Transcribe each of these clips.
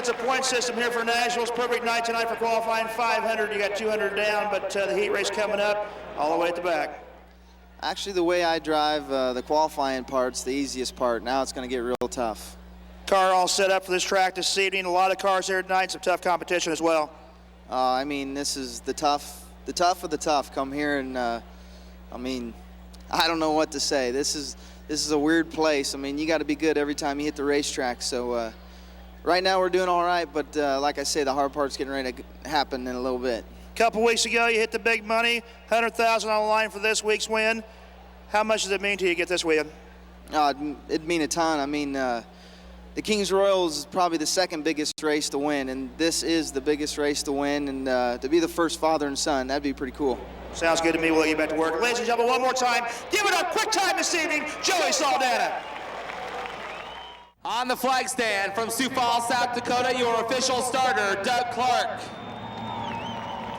It's a point system here for Nashville's perfect night tonight for qualifying. 500, you got 200 down, but the heat race coming up all the way at the back. Actually, the way I drive, the qualifying part's the easiest part. Now it's going to get real tough. Car all set up for this track this evening. A lot of cars here tonight, some tough competition as well. I mean, this is the tough of the tough. Come here and, I mean, I don't know what to say. This is a weird place. I mean, you got to be good every time you hit the racetrack. So right now we're doing all right, but like I say, the hard part's getting ready to happen in a little bit. A couple weeks ago, you hit the big money, $100,000 on the line for this week's win. How much does it mean to you to get this win? It'd mean a ton. I mean, the Kings Royal is probably the second biggest race to win, and this is the biggest race to win, and to be the first father and son, that'd be pretty cool. Sounds good to me. We'll get back to work. Ladies and gentlemen, one more time, give it a quick time this evening, Joey Saldana. On the flag stand from Sioux Falls, South Dakota, your official starter, Doug Clark.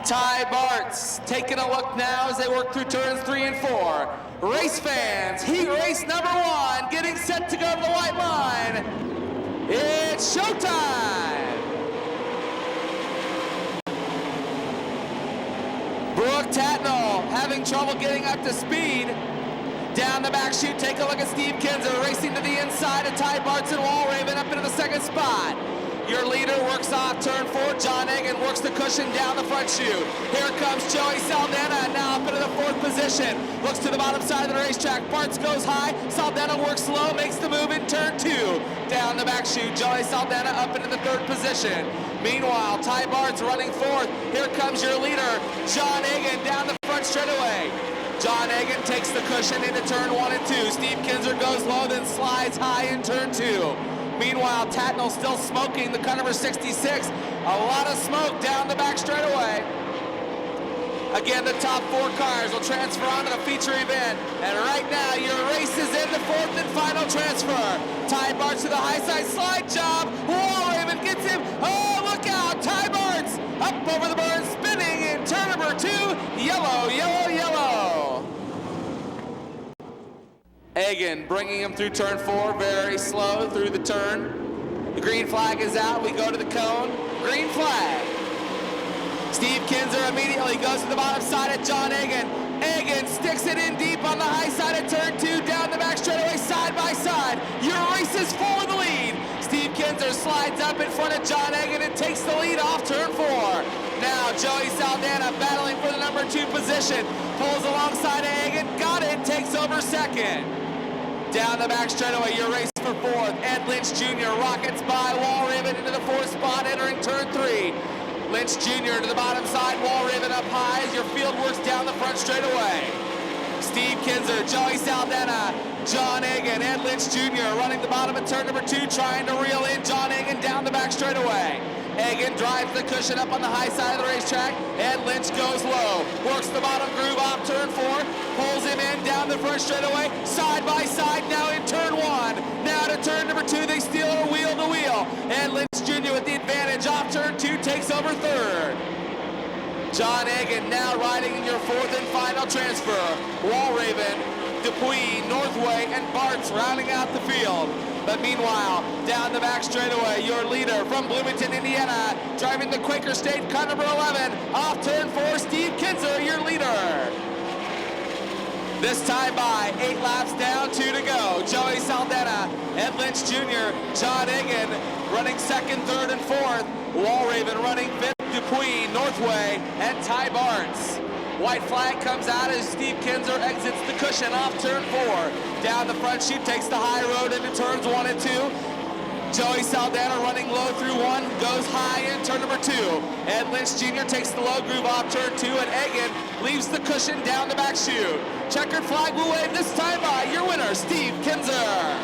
Ty Bartz taking a look now as they work through turns 3 and 4. Race fans, heat race number 1, getting set to go to the white line. It's showtime! Brooke Tatnall having trouble getting up to speed. Down the back chute, take a look at Steve Kinzer racing to the inside of Ty Bartz and Walraven up into the second spot. Your leader works off turn 4. John Egan works the cushion down the front chute. Here comes Joey Saldana, now up into the 4th position. Looks to the bottom side of the racetrack. Bartz goes high. Saldana works slow, makes the move in turn 2. Down the back chute, Joey Saldana up into the 3rd position. Meanwhile, Ty Bartz running 4th. Here comes your leader, John Egan, down the front straightaway. John Egan takes the cushion into turn 1 and 2. Steve Kinzer goes low, then slides high in turn 2. Meanwhile, Tatnall still smoking the car number 66. A lot of smoke down the back straightaway. Again, the top 4 cars will transfer onto the feature event. And right now, your race is in the 4th and final transfer. Ty Bartz to the high side slide job. Walraven gets him. Oh, look out. Ty Bartz up over the burn, spinning in turn number 2. Yellow, yellow, yellow. Egan bringing him through turn 4, very slow through the turn. The green flag is out. We go to the cone. Green flag. Steve Kinzer immediately goes to the bottom side of John Egan. Egan sticks it in deep on the high side of turn 2, down the back straightaway, side by side. Your race is for the lead. Steve Kinzer slides up in front of John Egan and takes the lead off turn 4. Now Joey Saldana battling for the number 2 position. Pulls alongside of Egan, got it, takes over 2nd. Down the back straightaway, your race for 4th. Ed Lynch Jr. rockets by Walraven into the 4th spot, entering turn 3. Lynch Jr. to the bottom side, Walraven up high as your field works down the front straightaway. Steve Kinzer, Joey Saldana, John Egan, Ed Lynch Jr. running the bottom of turn number 2, trying to reel in John Egan down the back straightaway. Egan drives the cushion up on the high side of the racetrack. Ed Lynch goes low, works the bottom groove off turn 4, pulls him in down the front straightaway, side by side now in turn 1. Now to turn number 2, they steal a wheel to wheel. Ed Lynch Jr. with the advantage off turn 2, takes over 3rd. John Egan now riding in your 4th and final transfer. Walraven, Dupuis, Northway, and Bartz rounding out the field. But meanwhile, down the back straightaway, your leader from Bloomington, Indiana, driving the Quaker State car number 11, off turn 4, Steve Kinzer, your leader. This time by 8 laps down, 2 to go. Joey Saldana, Ed Lynch Jr., John Egan running 2nd, 3rd, and 4th. Walraven running 5th, Dupuis, Northway, and Ty Bartz. White flag comes out as Steve Kinzer exits the cushion off turn 4. Down the front chute, takes the high road into turns 1 and 2. Joey Saldana running low through 1, goes high in turn number 2. Ed Lynch Jr. takes the low groove off turn 2, and Egan leaves the cushion down the back chute. Checkered flag will wave this time by your winner, Steve Kinzer.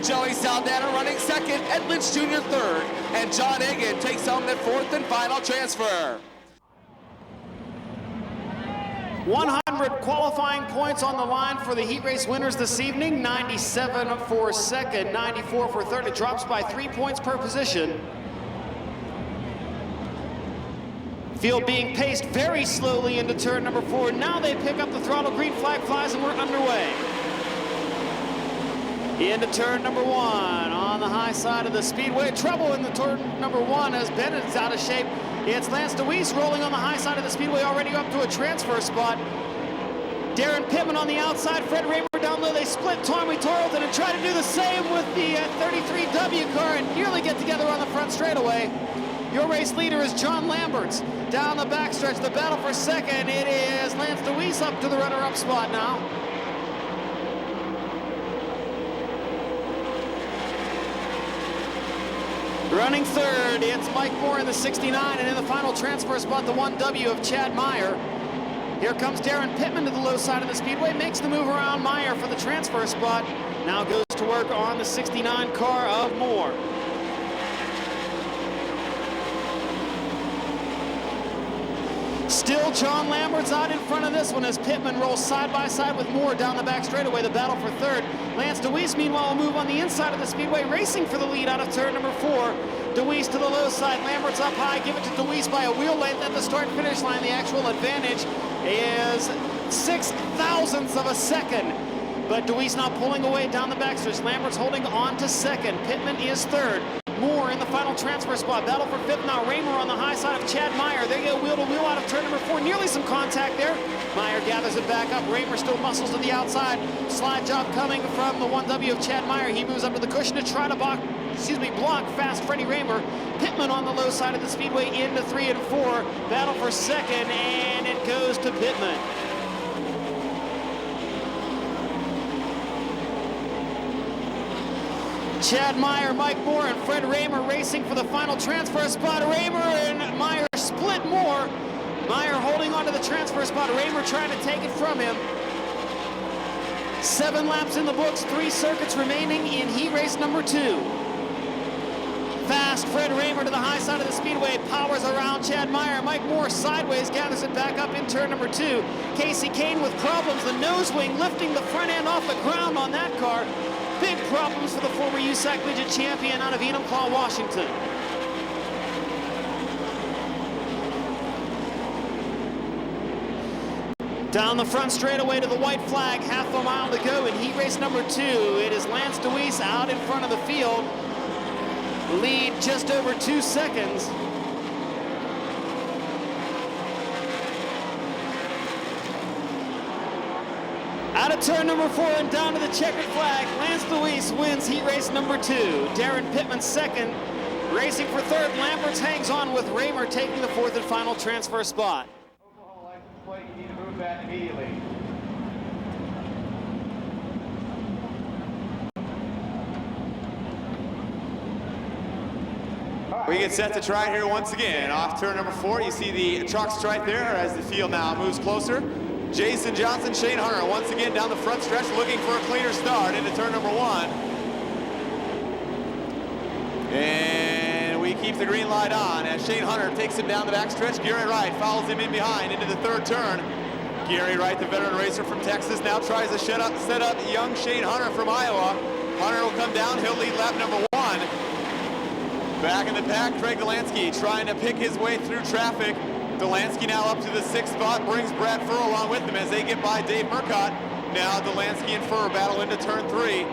Joey Saldana running 2nd, Ed Lynch Jr. 3rd, and John Egan takes home the 4th and final transfer. 100 qualifying points on the line for the heat race winners this evening. 97 for 2nd, 94 for 3rd. It drops by 3 points per position. Field being paced very slowly into turn number 4. Now they pick up the throttle, green flag flies, and we're underway. Into turn number 1 on the the high side of the speedway. Trouble in the turn number 1 as Bennett's out of shape. It's Lance Deweese rolling on the high side of the speedway, already up to a transfer spot. Darren Pittman on the outside, Fred Raymer down low. They split Tommy Torrington and try to do the same with the 33W car and nearly get together on the front straightaway. Your race leader is John Lamberts. Down the backstretch, the battle for second. It is Lance Deweese up to the runner-up spot now. Running third, it's Mike Moore in the 69, and in the final transfer spot, the 1W of Chad Meyer. Here comes Darren Pittman to the low side of the speedway, makes the move around Meyer for the transfer spot. Now goes to work on the 69 car of Moore. Still John Lambert's out in front of this one as Pittman rolls side by side with Moore down the back straightaway, the battle for third. Lance Deweese, meanwhile, will move on the inside of the speedway, racing for the lead out of turn number 4. Deweese to the low side, Lambert's up high, give it to Deweese by a wheel length at the start-finish line. The actual advantage is 0.06 of a second. But Deweese now pulling away down the backstretch. Lambert's holding on to second. Pittman is third. Moore in the final transfer spot. Battle for fifth now. Raymer on the high side of Chad Meyer. They go wheel to wheel out of turn number 4. Nearly some contact there. Meyer gathers it back up. Raymer still muscles to the outside. Slide job coming from the 1W of Chad Meyer. He moves up to the cushion to try to block fast Freddie Raymer. Pittman on the low side of the speedway into 3 and 4. Battle for second, and it goes to Pittman. Chad Meyer, Mike Moore, and Fred Raymer racing for the final transfer spot. Raymer and Meyer split Moore. Meyer holding on to the transfer spot. Raymer trying to take it from him. 7 laps in the books, 3 circuits remaining in heat race number 2. Fast Fred Raymer to the high side of the speedway, powers around Chad Meyer. Mike Moore sideways gathers it back up in turn number 2. Casey Kane with problems, the nose wing lifting the front end off the ground on that car. Big problems for the former USAC midget champion out of Enumclaw, Washington. Down the front straightaway to the white flag, half a mile to go in heat race number 2. It is Lance Deweese out in front of the field. Lead just over 2 seconds. Out of turn number 4 and down to the checkered flag, Lance Deweese wins heat race number 2. Darren Pittman second, racing for third. Lamberts hangs on with Raymer taking the 4th and final transfer spot. Alcohol license plate, you need to move that immediately. We get set to try here once again. Off turn number 4, you see the trucks right there as the field now moves closer. Jason Johnson, Shane Hunter once again down the front stretch looking for a cleaner start into turn number 1. And we keep the green light on as Shane Hunter takes him down the back stretch. Gary Wright follows him in behind into the 3rd turn. Gary Wright, the veteran racer from Texas, now tries to set up young Shane Hunter from Iowa. Hunter will come down, he'll lead lap number 1. Back in the pack, Craig Delansky trying to pick his way through traffic. Delansky now up to the 6th spot, brings Brad Furr along with him as they get by Dave Murcott. Now Delansky and Furr battle into turn 3.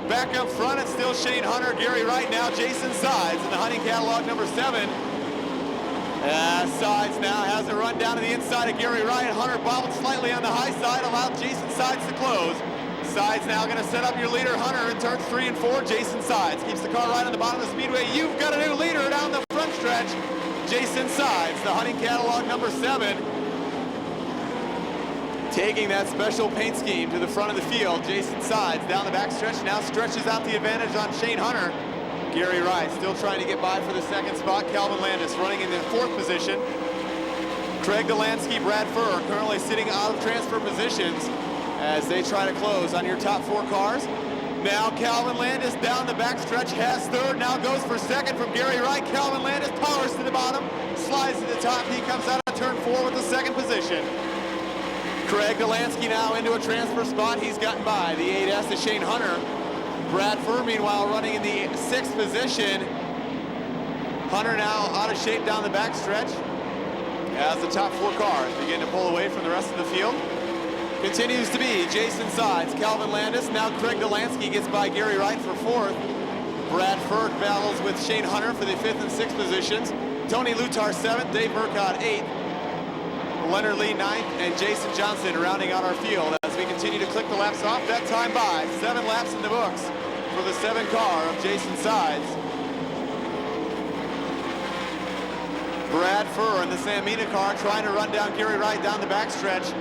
Back up front, it's still Shane Hunter, Gary Wright, now Jason Sides in the hunting catalog number 7. Sides now has a run down to the inside of Gary Wright. Hunter bobbled slightly on the high side, allowed Jason Sides to close. Sides now going to set up your leader, Hunter, in turns 3 and 4. Jason Sides keeps the car right on the bottom of the speedway. You've got a new leader down the front stretch. Jason Sides, the hunting catalog number 7. Taking that special paint scheme to the front of the field. Jason Sides down the back stretch now stretches out the advantage on Shane Hunter. Gary Wright still trying to get by for the 2nd spot. Calvin Landis running in the 4th position. Craig Delansky, Brad Furr currently sitting out of transfer positions as they try to close on your top 4 cars. Now Calvin Landis down the back stretch, has 3rd, now goes for 2nd from Gary Wright. Calvin Landis powers to the bottom, slides to the top. He comes out of turn 4 with the 2nd position. Craig Delansky now into a transfer spot. He's gotten by the 8S to Shane Hunter. Brad Furr, meanwhile, running in the 6th position. Hunter now out of shape down the back stretch as the top 4 cars begin to pull away from the rest of the field. Continues to be Jason Sides, Calvin Landis. Now Craig Delansky gets by Gary Wright for 4th. Brad Ferg battles with Shane Hunter for the 5th and 6th positions. Tony Lutar 7th, Dave Murcott 8th, Leonard Lee 9th, and Jason Johnson rounding out our field as we continue to click the laps off. That time by 7 laps in the books for the 7 car of Jason Sides. Brad Furr in the Sanmina car trying to run down Gary Wright down the backstretch.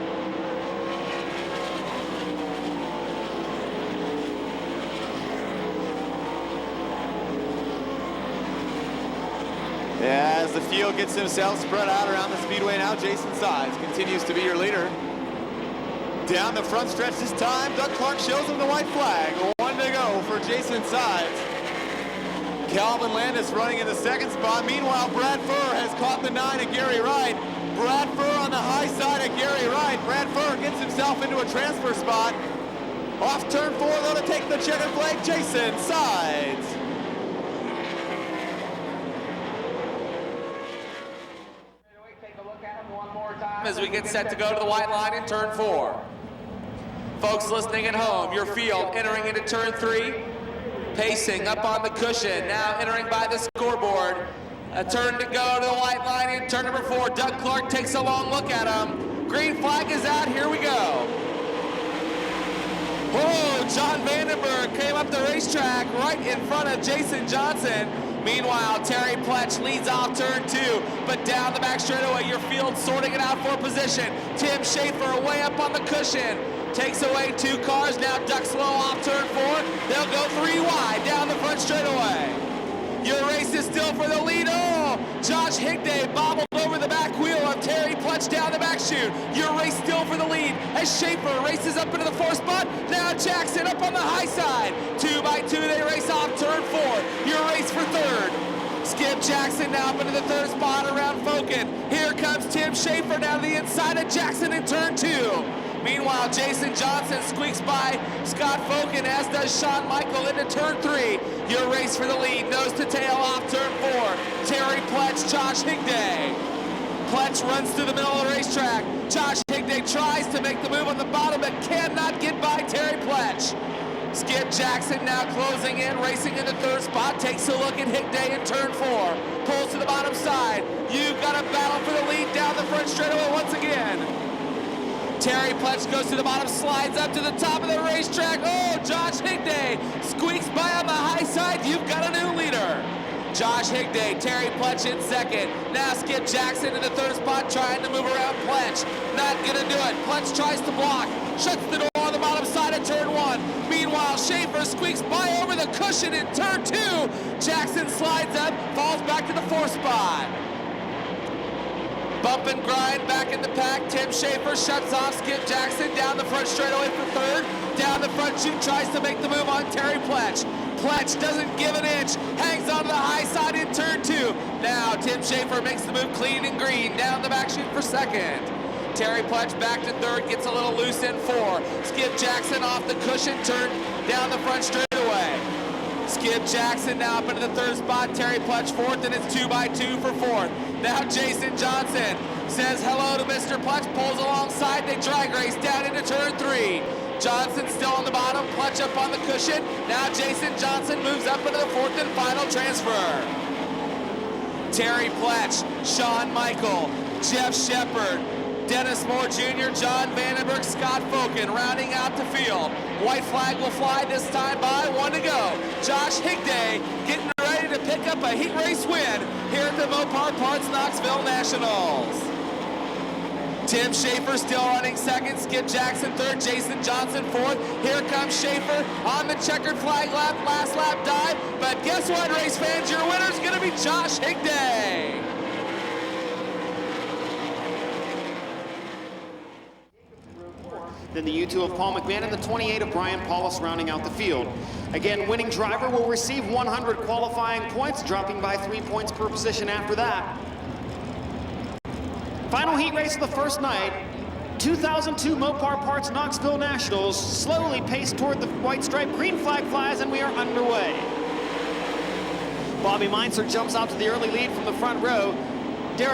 As the field gets himself spread out around the speedway now, Jason Sides continues to be your leader. Down the front stretch this time, Doug Clark shows him the white flag. 1 to go for Jason Sides. Calvin Landis running in the 2nd spot. Meanwhile, Brad Furr has caught the 9 of Gary Wright. Brad Furr on the high side of Gary Wright. Brad Furr gets himself into a transfer spot. Off turn 4, though, to take the checkered flag, Jason Sides. As we get set to go to the white line in turn 4. Folks listening at home, your field entering into turn 3. Pacing up on the cushion, now entering by the scoreboard. A turn to go to the white line in turn number 4. Doug Clark takes a long look at him. Green flag is out, here we go. Whoa, John Vandenberg came up the racetrack right in front of Jason Johnson. Meanwhile, Terry Pletch leads off turn 2, but down the back straightaway, your field sorting it out for position. Tim Schaefer way up on the cushion. Takes away 2 cars, now ducks low off turn 4. They'll go 3 wide down the front straightaway. Your race is still for the lead. Oh, Josh Higday bobbled over the back wheel of Terry Pletch down the back chute. Your race still for the lead as Schaefer races up into the 4th spot. Now Jackson up on the high side. 2 by 2, they race off turn 4. Your race for 3rd. Skip Jackson now up into the 3rd spot around Fokin. Here comes Tim Schaefer down to the inside of Jackson in turn 2. Meanwhile, Jason Johnson squeaks by Scott Fokin, as does Sean Michael into turn 3. Your race for the lead, nose to tail off turn 4. Terry Pletch, Josh Higday. Pletch runs through the middle of the racetrack. Josh Higday tries to make the move on the bottom, but cannot get by Terry Pletch. Skip Jackson now closing in, racing in the 3rd spot, takes a look at Higday in turn 4. Pulls to the bottom side. You've got a battle for the lead down the front straightaway once again. Terry Pletch goes to the bottom, slides up to the top of the racetrack. Oh, Josh Higday squeaks by on the high side. You've got a new leader. Josh Higday, Terry Pletch in 2nd. Now Skip Jackson in the 3rd spot, trying to move around Pletch. Not gonna do it. Pletch tries to block, shuts the door on the bottom side of turn 1. Meanwhile, Schaefer squeaks by over the cushion in turn 2. Jackson slides up, falls back to the 4th spot. Bump and grind back in the pack. Tim Schaefer shuts off Skip Jackson down the front straightaway for 3rd. Down the front chute, tries to make the move on Terry Pletch. Pletch doesn't give an inch, hangs on to the high side in turn 2. Now Tim Schaefer makes the move clean and green down the back chute for 2nd. Terry Pletch back to 3rd, gets a little loose in 4. Skip Jackson off the cushion, turn down the front straightaway. Skip Jackson now up into the 3rd spot. Terry Pletch 4th, and it's 2 by 2 for 4th. Now Jason Johnson says hello to Mr. Pletch, pulls alongside. They drag race down into turn 3. Johnson still on the bottom, Pletch up on the cushion. Now Jason Johnson moves up into the 4th and final transfer. Terry Pletch, Sean Michael, Jeff Shepard, Dennis Moore Jr., John Vandenberg, Scott Fokin rounding out the field. White flag will fly this time by, 1 to go. Josh Higday getting ready to pick up a heat race win here at the Mopar Parts Knoxville Nationals. Tim Schaefer still running 2nd, Skip Jackson 3rd, Jason Johnson 4th. Here comes Schaefer on the checkered flag lap, last lap dive. But guess what, race fans? Your winner's gonna be Josh Higday. Then the U2 of Paul McMahon and the 28 of Brian Paulus rounding out the field. Again, winning driver will receive 100 qualifying points, dropping by 3 points per position after that. Final heat race of the first night, 2002 Mopar Parts Knoxville Nationals slowly paced toward the white stripe. Green flag flies and we are underway. Bobby Meinzer jumps out to the early lead from the front row. Derek